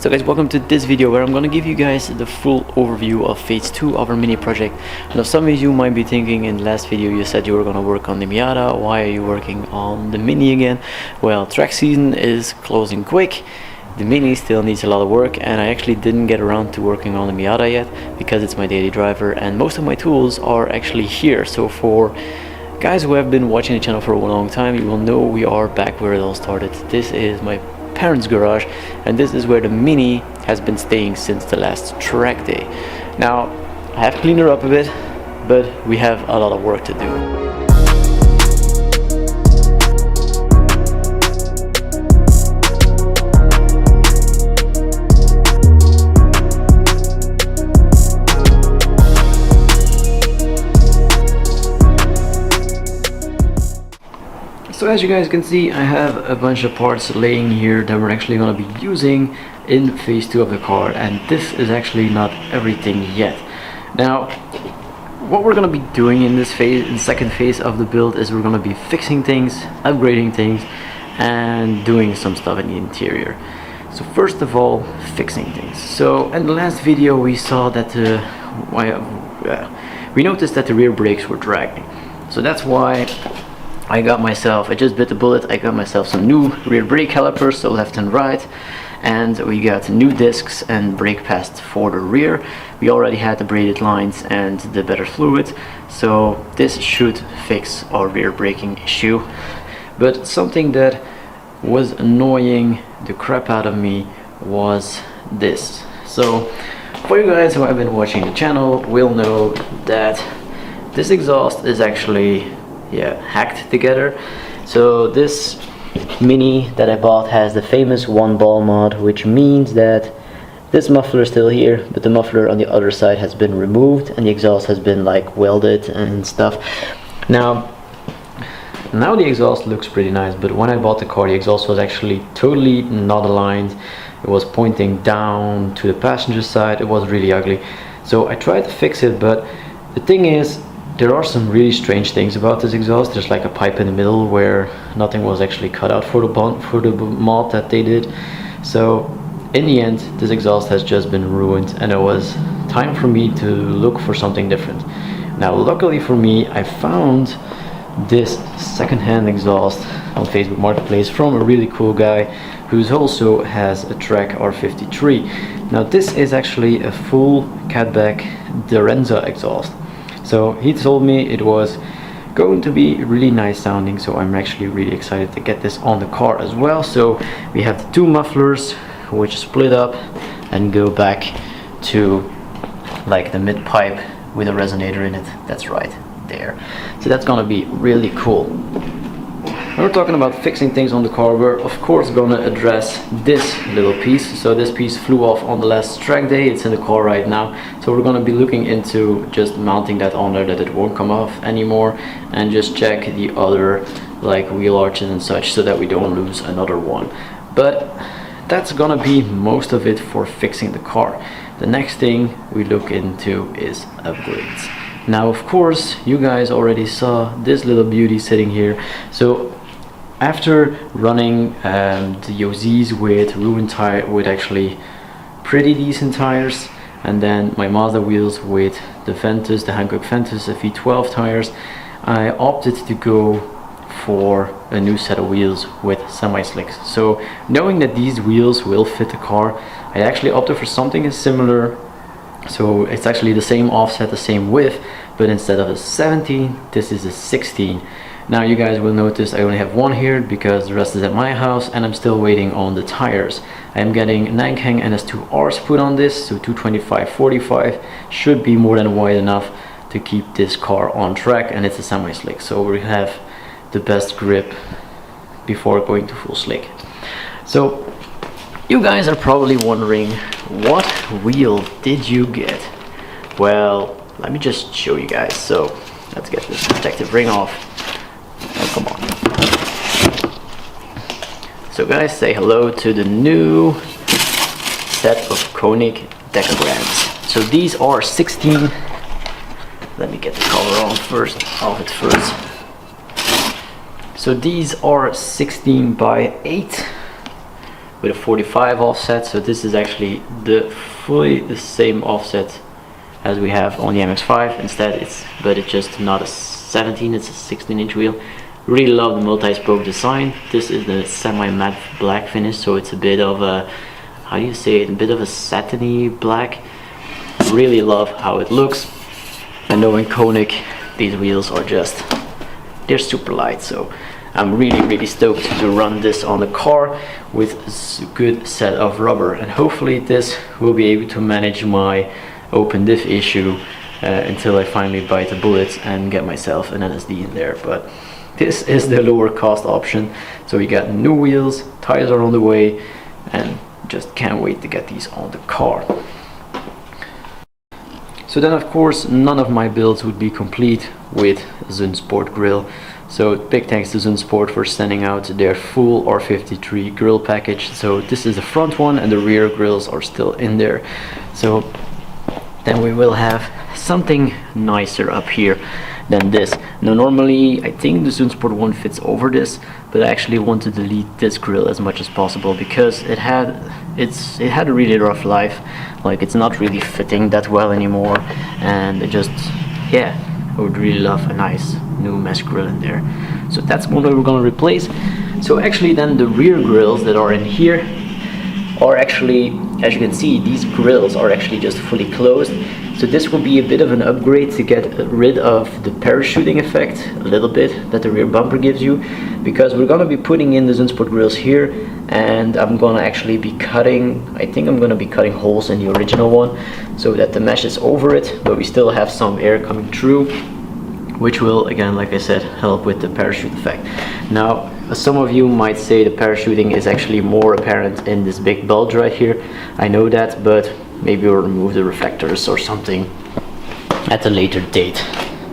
So guys, welcome to this video where I'm gonna give you guys the full overview of phase 2 of our mini project. Now some of you might be thinking, in the last video you said you were gonna work on the Miata, why are you working on the mini again? Well, track season is closing quick. The mini still needs a lot of work, and I actually didn't get around to working on the Miata yet because it's my daily driver and most of my tools are actually here. So for guys who have been watching the channel for a long time, you will know we are back where it all started. This is my parents' garage, and this is where the mini has been staying since the last track day. Now I have cleaned her up a bit, but we have a lot of work to do. So as you guys can see, I have a bunch of parts laying here that we're actually going to be using in phase 2 of the car, and this is actually not everything yet. Now what we're going to be doing in this phase, in the second phase of the build, is we're going to be fixing things, upgrading things, and doing some stuff in the interior. So first of all, fixing things. So in the last video we saw that we noticed that the rear brakes were dragging, so that's why I just bit the bullet. I got myself some new rear brake calipers, so left and right, and we got new discs and brake pads for the rear. We already had the braided lines and the better fluid, so this should fix our rear braking issue. But something that was annoying the crap out of me was this. So for you guys who have been watching the channel will know that this exhaust is actually hacked together. So this mini that I bought has the famous one ball mod, which means that this muffler is still here, but the muffler on the other side has been removed and the exhaust has been like welded and stuff. Now the exhaust looks pretty nice, but when I bought the car the exhaust was actually totally not aligned. It was pointing down to the passenger side. It was really ugly, so I tried to fix it, but the thing is, there are some really strange things about this exhaust. There's like a pipe in the middle where nothing was actually cut out for the mod that they did. So in the end, this exhaust has just been ruined, and it was time for me to look for something different. Now luckily for me, I found this second-hand exhaust on Facebook Marketplace from a really cool guy who also has a Track R53. Now this is actually a full catback Derenza exhaust. So he told me it was going to be really nice sounding, so I'm actually really excited to get this on the car as well. So we have the two mufflers which split up and go back to like the mid pipe with a resonator in it. That's right there. So that's gonna be really cool. When we're talking about fixing things on the car, we're of course gonna address this little piece. So this piece flew off on the last track day. It's in the car right now, so we're gonna be looking into just mounting that on there, that it won't come off anymore, and just check the other like wheel arches and such so that we don't lose another one. But that's gonna be most of it for fixing the car. The next thing we look into is upgrades. Now of course you guys already saw this little beauty sitting here. So after running the OZs with ruined tire, with actually pretty decent tires, and then my Mazda wheels with the Ventus, the Hankook Ventus V12 tires, I opted to go for a new set of wheels with semi-slicks. So knowing that these wheels will fit the car, I actually opted for something similar. So it's actually the same offset, the same width, but instead of a 17, this is a 16. Now you guys will notice I only have one here because the rest is at my house, and I'm still waiting on the tires. I am getting Nankang NS2Rs put on this, so 225/45 should be more than wide enough to keep this car on track, and it's a semi-slick, so we have the best grip before going to full slick. So you guys are probably wondering, what wheel did you get? Well, let me just show you guys. So let's get this protective ring off. Oh, come on. So guys, say hello to the new set of Koenig decograms. So these are 16. Let me get the color on first, off it first. So these are 16 by 8 with a 45 offset. So this is actually fully the same offset as we have on the MX-5. Instead it's just not a 17, it's a 16-inch wheel. Really love the multi-spoke design. This is the semi-matte black finish, so it's a bit of a, how do you say it, a bit of a satiny black. Really love how it looks. And knowing Koenig, these wheels are just, they're super light, so I'm really stoked to run this on the car with a good set of rubber, and hopefully this will be able to manage my open diff issue until I finally bite the bullet and get myself an NSD in there. But this is the lower cost option, so we got new wheels, tires are on the way, and just can't wait to get these on the car. So then of course none of my builds would be complete with Zun Sport grill. So big thanks to Zun Sport for sending out their full R53 grill package. So this is the front one and the rear grills are still in there. So then we will have something nicer up here than this. Now normally I think the Zun Sport one fits over this, but I actually want to delete this grill as much as possible because it had a really rough life. Like, it's not really fitting that well anymore, and it just, yeah, I would really love a nice new mesh grill in there. So that's what we're gonna replace. So actually then the rear grills that are in here are actually, as you can see, these grills are actually just fully closed. So this will be a bit of an upgrade to get rid of the parachuting effect a little bit that the rear bumper gives you, because we're gonna be putting in the Zun Sport grills here, and I'm gonna actually be cutting, I think I'm gonna be cutting holes in the original one so that the mesh is over it, but we still have some air coming through, which will, again, like I said, help with the parachute effect. Now, some of you might say the parachuting is actually more apparent in this big bulge right here. I know that, but maybe we'll remove the reflectors or something at a later date.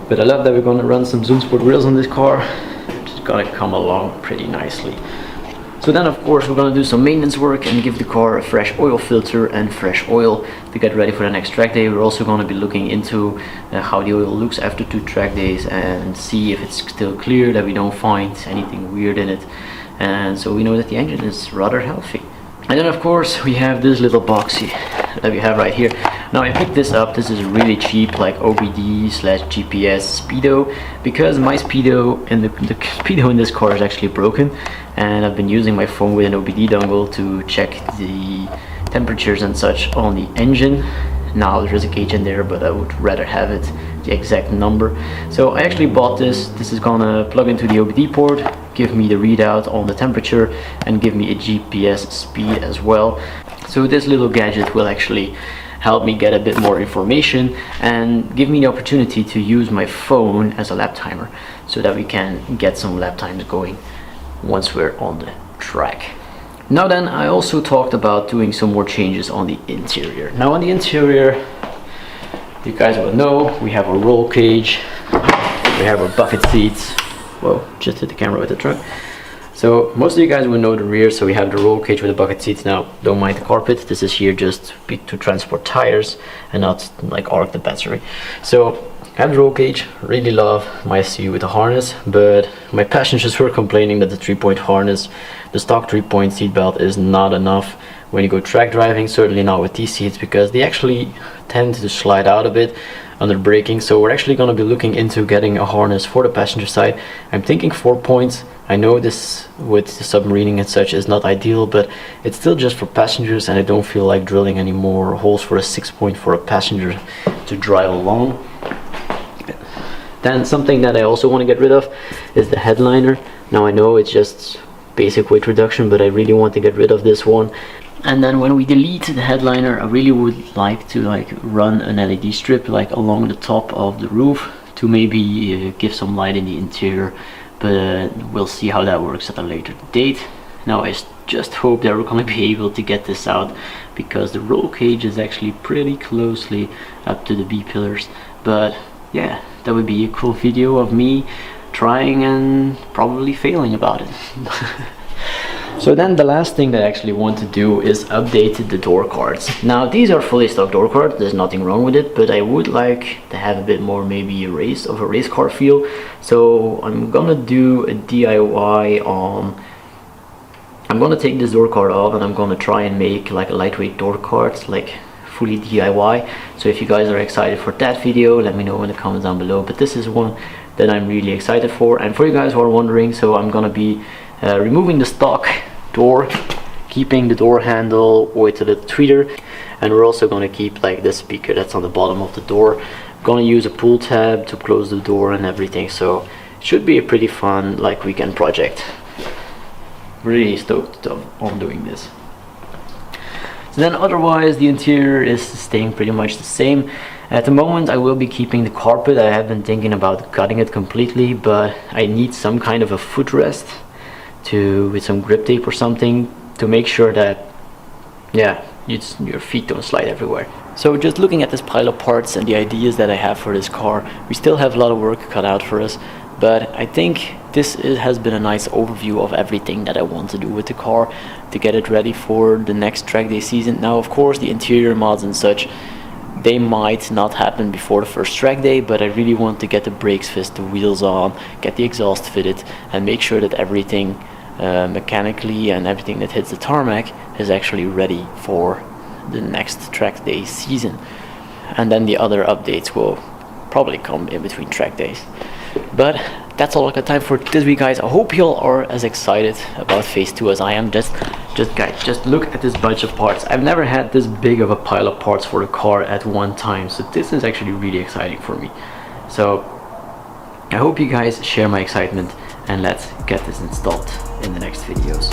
But I love that we're gonna run some Zun Sport grills on this car. It's just gonna come along pretty nicely. So then of course we're gonna do some maintenance work and give the car a fresh oil filter and fresh oil to get ready for the next track day. We're also gonna be looking into how the oil looks after 2 track days and see if it's still clear, that we don't find anything weird in it. And so we know that the engine is rather healthy. And then of course we have this little boxy that we have right here. Now I picked this up, this is really cheap, like OBD/GPS speedo, because my speedo and the speedo in this car is actually broken, and I've been using my phone with an OBD dongle to check the temperatures and such on the engine. Now there is a gauge in there, but I would rather have it the exact number. So I actually bought this. This is gonna plug into the OBD port, give me the readout on the temperature, and give me a GPS speed as well. So this little gadget will actually help me get a bit more information and give me the opportunity to use my phone as a lap timer so that we can get some lap times going once we're on the track. Now then, I also talked about doing some more changes on the interior. Now on the interior, you guys will know, we have a roll cage, we have our bucket seats. Whoa, just hit the camera with the truck. So most of you guys will know the rear, so we have the roll cage with the bucket seats. Now, don't mind the carpet, this is here just to transport tires and not like arc the battery. So I have the roll cage, really love my SUV with the harness, but my passengers were complaining that the 3-point harness, the stock 3-point seat belt, is not enough when you go track driving, certainly not with these seats, because they actually tend to slide out a bit under braking. So we're actually going to be looking into getting a harness for the passenger side. I'm thinking 4 points. I know this with the submarining and such is not ideal, but it's still just for passengers, and I don't feel like drilling any more holes for a 6-point for a passenger to drive along. Then something that I also want to get rid of is the headliner. Now I know it's just basic weight reduction, but I really want to get rid of this one. And then when we delete the headliner, I really would like to run an LED strip along the top of the roof to maybe give some light in the interior, but we'll see how that works at a later date. Now I just hope that we're going to be able to get this out, because the roll cage is actually pretty closely up to the B pillars. But yeah, that would be a cool video of me trying and probably failing about it. So then the last thing that I actually want to do is update the door cards. Now these are fully stock door cards, there's nothing wrong with it, but I would like to have a bit more, maybe a race car feel. So I'm gonna do a DIY on I'm gonna take this door card off and I'm gonna try and make like a lightweight door card, like fully DIY. So if you guys are excited for that video, let me know in the comments down below. But this is one that I'm really excited for. And for you guys who are wondering, so I'm gonna be removing the stock door, keeping the door handle with a little tweeter, and we're also gonna keep like this speaker that's on the bottom of the door. I'm gonna use a pull tab to close the door and everything, so it should be a pretty fun like weekend project. Really stoked on doing this. So then otherwise the interior is staying pretty much the same. At the moment I will be keeping the carpet. I have been thinking about cutting it completely, but I need some kind of a footrest with some grip tape or something to make sure that your feet don't slide everywhere. So just looking at this pile of parts and the ideas that I have for this car, we still have a lot of work cut out for us, but I think this has been a nice overview of everything that I want to do with the car to get it ready for the next track day season. Now of course the interior mods and such, they might not happen before the first track day, but I really want to get the brakes fixed, the wheels on, get the exhaust fitted, and make sure that everything mechanically and everything that hits the tarmac is actually ready for the next track day season. And then the other updates will probably come in between track days. But that's all I got time for this week, guys. I hope you all are as excited about phase 2 as I am. Just guys, just look at this bunch of parts. I've never had this big of a pile of parts for the car at one time, so this is actually really exciting for me. So I hope you guys share my excitement, and let's get this installed in the next videos.